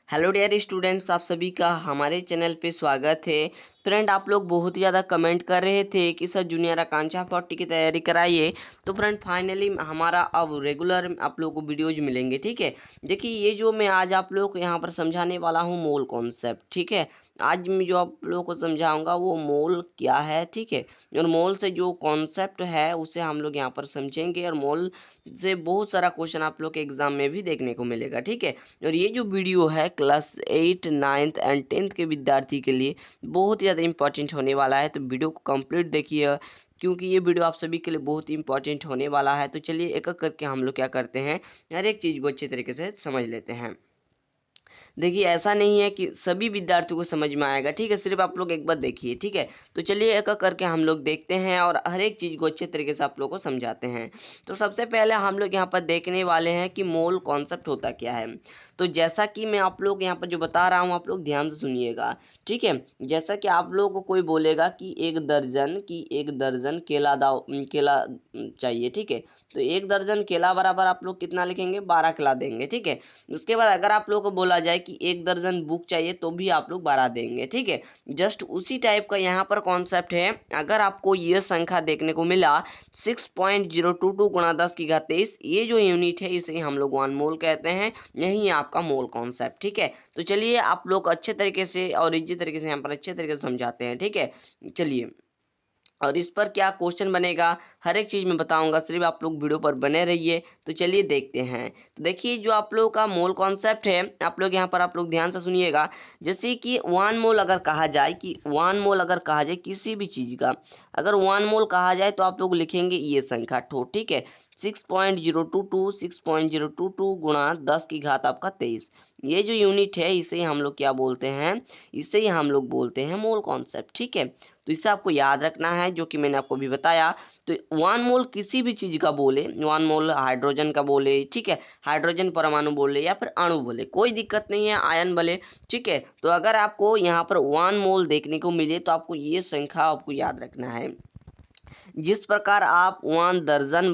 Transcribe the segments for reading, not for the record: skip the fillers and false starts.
Hello dear students, आप सभी का हमारे चैनल पे स्वागत है। फ्रेंड, आप लोग बहुत ही ज़्यादा कमेंट कर रहे थे कि सर जूनियर आकांक्षा 40 की तैयारी कराइए। तो फ्रेंड फाइनली हमारा अब रेगुलर आप लोग को वीडियोज मिलेंगे। ठीक है, देखिए ये जो मैं आज आप लोग को यहाँ पर समझाने वाला हूँ मोल कॉन्सेप्ट। ठीक है, आज मैं जो आप लोगों को समझाऊंगा वो मोल क्या है। ठीक है, और मोल से जो कॉन्सेप्ट है उसे हम लोग यहाँ पर समझेंगे, और मोल से बहुत सारा क्वेश्चन आप लोग के एग्जाम में भी देखने को मिलेगा। ठीक है, और ये जो वीडियो है क्लास 8, 9th एंड 10th के विद्यार्थी के लिए बहुत ही ज़्यादा इंपॉर्टेंट होने वाला है। तो वीडियो को कंप्लीट देखिए, क्योंकि ये वीडियो आप सभी के लिए बहुत ही इंपॉर्टेंट होने वाला है। तो चलिए एक एक करके हम लोग क्या करते हैं, हर एक चीज़ को अच्छे तरीके से समझ लेते हैं। देखिए ऐसा नहीं है कि सभी विद्यार्थियों को समझ में आएगा। ठीक है, सिर्फ आप लोग एक बार देखिए। ठीक है, तो चलिए एक एक करके हम लोग देखते हैं और हर एक चीज़ को अच्छे तरीके से आप लोग को समझाते हैं। तो सबसे पहले हम लोग यहाँ पर देखने वाले हैं कि मोल कॉन्सेप्ट होता क्या है। तो जैसा कि मैं आप लोग यहाँ पर जो बता रहा हूँ आप लोग ध्यान से सुनिएगा। ठीक है, जैसा कि आप लोग को कोई बोलेगा कि एक दर्जन केला दाओ, केला चाहिए। ठीक है, तो एक दर्जन केला बराबर आप लोग कितना लिखेंगे, 12 केला देंगे। ठीक है, उसके बाद अगर आप लोग को बोला जाए कि एक दर्जन बुक चाहिए तो भी आप लोग 12 देंगे। ठीक है, जस्ट उसी टाइप का यहाँ पर कॉन्सेप्ट है। अगर आपको ये संख्या देखने को मिला 6.022 गुणा 10 की घात 23, ये जो यूनिट है इसे हम लोग 1 मोल कहते हैं। यही आपका मोल कॉन्सेप्ट। ठीक है, तो चलिए आप लोग अच्छे तरीके से और इजी तरीके से यहाँ पर अच्छे तरीके से समझाते हैं। ठीक है, चलिए, और इस पर क्या क्वेश्चन बनेगा हर एक चीज़ मैं बताऊंगा, सिर्फ आप लोग वीडियो पर बने रहिए। तो चलिए देखते हैं। तो देखिए जो आप लोगों का मोल कॉन्सेप्ट है, आप लोग यहाँ पर आप लोग ध्यान से सुनिएगा। जैसे कि 1 मोल अगर कहा जाए, किसी भी चीज़ का अगर 1 मोल कहा जाए तो आप लोग लिखेंगे ये संख्या ठो। ठीक है, 6.022 गुणा 10 की घात आपका 23। ये जो यूनिट है इसे ही हम लोग क्या बोलते हैं, इसे ही हम लोग बोलते हैं मोल कॉन्सेप्ट। ठीक है, तो इसे आपको याद रखना है जो कि मैंने आपको भी बताया। तो 1 मोल किसी भी चीज़ का बोले, 1 मोल हाइड्रोजन का बोले, ठीक है, हाइड्रोजन परमाणु बोले या फिर अणु बोले, कोई दिक्कत नहीं है, आयन बोले। ठीक है, तो अगर आपको यहाँ पर 1 मोल देखने को मिले तो आपको ये संख्या आपको याद रखना है। जिस प्रकार आप 1 दर्जन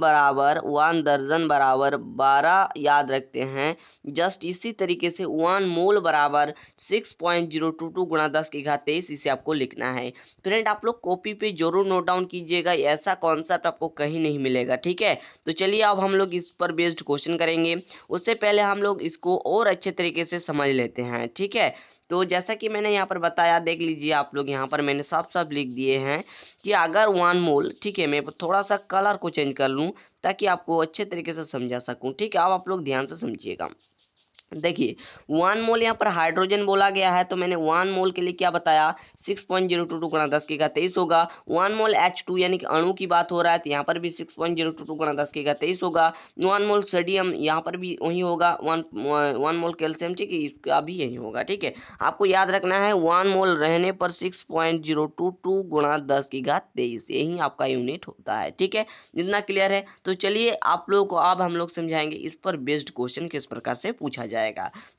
बराबर 12 याद रखते हैं, जस्ट इसी तरीके से 1 मोल बराबर 6.022 गुणा 10 की घात 23 इसे आपको लिखना है। फ्रेंड आप लोग कॉपी पे जरूर नोट डाउन कीजिएगा, ऐसा कॉन्सेप्ट आपको कहीं नहीं मिलेगा। ठीक है, तो चलिए अब हम लोग इस पर बेस्ड क्वेश्चन करेंगे। उससे पहले हम लोग इसको और अच्छे तरीके से समझ लेते हैं। ठीक है, तो जैसा कि मैंने यहाँ पर बताया, देख लीजिए आप लोग, यहाँ पर मैंने साफ साफ लिख दिए हैं कि अगर 1 मोल, ठीक है, मैं थोड़ा सा कलर को चेंज कर लूँ ताकि आपको अच्छे तरीके से समझा सकूँ। ठीक है, अब आप लोग ध्यान से समझिएगा। देखिए 1 मोल यहाँ पर हाइड्रोजन बोला गया है, तो मैंने 1 मोल के लिए क्या बताया, 6.022 गुणा 10 की घात 23 होगा। 1 मोल H2 यानी कि अणु की बात हो रहा है, तो यहाँ पर भी 6.022 गुणा 10 की घात 23 होगा। 1 मोल सोडियम यहाँ पर भी वही होगा। 1 मोल कैल्शियम, ठीक है, इसका भी यही होगा। ठीक है, आपको याद रखना है 1 मोल रहने पर 6.022 गुणा 10 की घात 23 यही आपका यूनिट होता है। ठीक है, जितना क्लियर है। तो चलिए आप लोगों को अब हम लोग समझाएंगे इस पर बेस्ड क्वेश्चन किस प्रकार से पूछा जाएगा।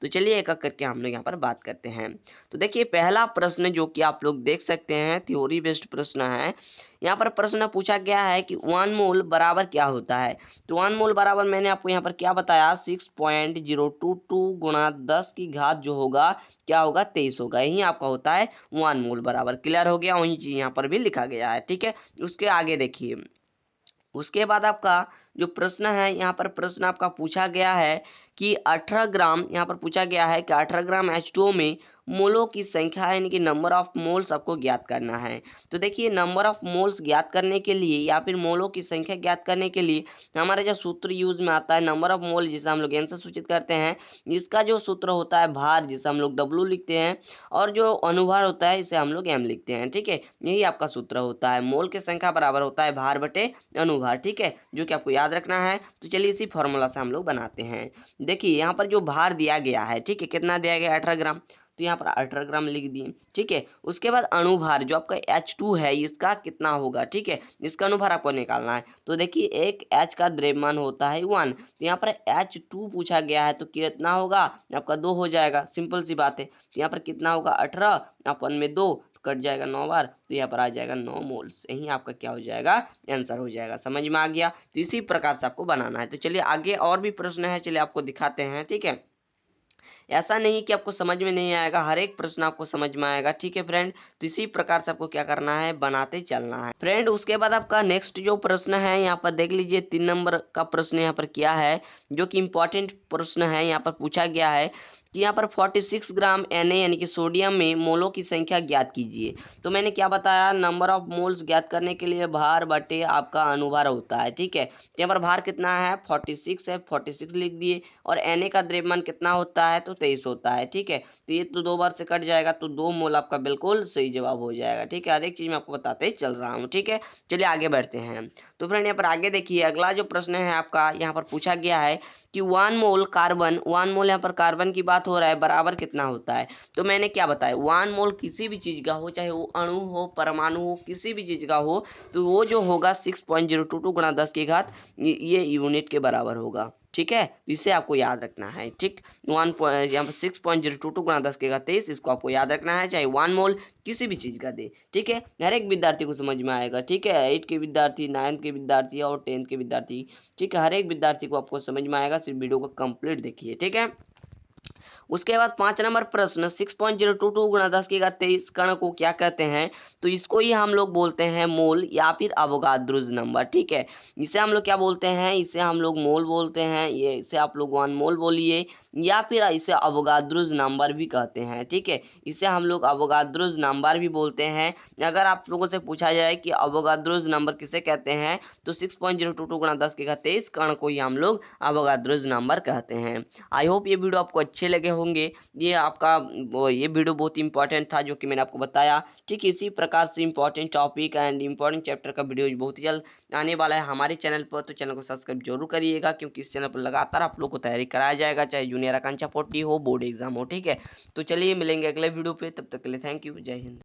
तो चलिए एक एक करके हम लोग यहाँ पर बात करते हैं। तो देखिए पहला प्रश्न जो कि आप लोग देख सकते हैं थ्योरी बेस्ड प्रश्न है। यहाँ पर प्रश्न पूछा गया है कि 1 मोल बराबर क्या होता है। तो 1 मोल बराबर मैंने आपको यहाँ पर क्या बताया, 6.022 गुणा 10 की घात जो होगा क्या होगा, 23 होगा। यही आपका होता है 1 मोल बराबर। क्लियर हो गया, वही चीज यहाँ पर भी लिखा गया है। ठीक है, उसके आगे देखिए, उसके बाद आपका जो प्रश्न है, यहाँ पर प्रश्न आपका पूछा गया है कि 18 ग्राम, यहाँ पर पूछा गया है कि 18 ग्राम H2O में मोलों की संख्या यानी कि नंबर ऑफ मोल्स आपको ज्ञात करना है। तो देखिए नंबर ऑफ मोल्स ज्ञात करने के लिए या फिर मोलों की संख्या ज्ञात करने के लिए हमारा जो सूत्र यूज में आता है, नंबर ऑफ मोल जिसे हम लोग एन से सूचित करते हैं, इसका जो सूत्र होता है भार जिसे हम लोग W लिखते हैं, और जो अनुभार होता है इसे हम लोग M लिखते हैं। ठीक है, यही आपका सूत्र होता है, मोल की संख्या बराबर होता है भार बटे अनुभार। ठीक है, जो कि आपको याद रखना है। तो चलिए इसी फॉर्मूला से हम लोग बनाते हैं। देखिए यहाँ पर जो भार दिया गया है, ठीक है, कितना दिया गया, 18 ग्राम, तो यहाँ पर 18 ग्राम लिख दिए। ठीक है, उसके बाद अणुभार जो आपका H2 है इसका कितना होगा, ठीक है, इसका अणुभार आपको निकालना है। तो देखिए एक H का द्रव्यमान होता है 1, तो यहाँ पर H2 पूछा गया है तो कितना होगा आपका 2 हो जाएगा, सिंपल सी बात है। तो यहाँ पर कितना होगा 18, अपन में 2 कट जाएगा 9 बार, तो यहाँ पर आ जाएगा 9 मोल्स। यही आपका क्या हो जाएगा, आंसर हो जाएगा। समझ में आ गया, तो इसी प्रकार से आपको बनाना है। तो चलिए आगे और भी प्रश्न है, चलिए आपको दिखाते हैं। ठीक है, ऐसा नहीं कि आपको समझ में नहीं आएगा, हर एक प्रश्न आपको समझ में आएगा, ठीक है फ्रेंड। तो इसी प्रकार से आपको क्या करना है, बनाते चलना है फ्रेंड। उसके बाद आपका नेक्स्ट जो प्रश्न है यहाँ पर देख लीजिए, 3 नंबर का प्रश्न यहाँ पर क्या है, जो कि इंपॉर्टेंट प्रश्न है। यहाँ पर पूछा गया है कि यहाँ पर 46 ग्राम Na यानी कि सोडियम में मोलों की संख्या ज्ञात कीजिए। तो मैंने क्या बताया, नंबर ऑफ मोल्स ज्ञात करने के लिए भार बटे आपका अनुभार होता है, ठीक है। तो यहाँ पर भार कितना है, 46 है, 46 लिख दिए। और Na का द्रव्यमान कितना होता है, तो 23 होता है, ठीक है। तो ये तो 2 बार से कट जाएगा, तो 2 मोल आपका बिल्कुल सही जवाब हो जाएगा, ठीक है। हर एक चीज मैं आपको बताते चल रहा हूँ, ठीक है। चलिए आगे बढ़ते हैं। तो फ्रेंड यहाँ पर आगे देखिए, अगला जो प्रश्न है आपका यहाँ पर पूछा गया है कि 1 मोल कार्बन, 1 मोल यहाँ पर कार्बन की बात हो रहा है, बराबर कितना होता है। तो मैंने क्या बताया, 1 मोल किसी भी चीज का हो, चाहे वो अणु हो, परमाणु हो, किसी भी चीज का हो, तो वो जो होगा 6.022 गुणा 10 की घात ये यूनिट के बराबर होगा, ठीक है। तो इसे आपको याद रखना है, ठीक। 1 यहाँ पर 6.022 गुणा 10 की घात 23, इसको आपको याद रखना है, चाहे 1 मोल किसी भी चीज का दे, ठीक है। हर एक विद्यार्थी को समझ में आएगा, ठीक है। 8 के विद्यार्थी, 9th के विद्यार्थी और 10th के विद्यार्थी, ठीक है। हर एक विद्यार्थी को आपको समझ में आएगा, सिर्फ वीडियो को कंप्लीट देखिए, ठीक है। उसके बाद 5 नंबर प्रश्न, 6.022 गुणा 10 की घात 23 कण को क्या कहते हैं। तो इसको ही हम लोग बोलते हैं मोल या फिर अवोगाद्रोज नंबर, ठीक है। इसे हम लोग क्या बोलते हैं, इसे हम लोग मोल बोलते हैं, ये इसे आप लोग 1 मोल बोलिए, या फिर इसे अवोगाद्रोज नंबर भी कहते हैं, ठीक है। इसे हम लोग अवोगाद्रोज नंबर भी बोलते हैं। अगर आप लोगों से पूछा जाए कि अवोगाद्रोज नंबर किसे कहते हैं, तो 6.022 गुणा 10 की घात 23 कण को ही हम लोग अवोगाद्रोज नंबर कहते हैं। आई होप ये वीडियो आपको अच्छे लगे होंगे। ये आपका ये वीडियो बहुत इंपॉर्टेंट था, जो कि मैंने आपको बताया, ठीक। इसी प्रकार से important topic and important chapter का वीडियो बहुत ही जल्द आने वाला है हमारे चैनल पर। तो चैनल को सब्सक्राइब जरूर करिएगा, क्योंकि इस चैनल पर लगातार आप लोग को तैयारी कराया जाएगा, चाहे जूनियर आकांक्षा 40 हो, बोर्ड एग्जाम हो, ठीक है। तो चलिए मिलेंगे अगले वीडियो पे, तब तक के लिए थैंक यू, जय हिंद।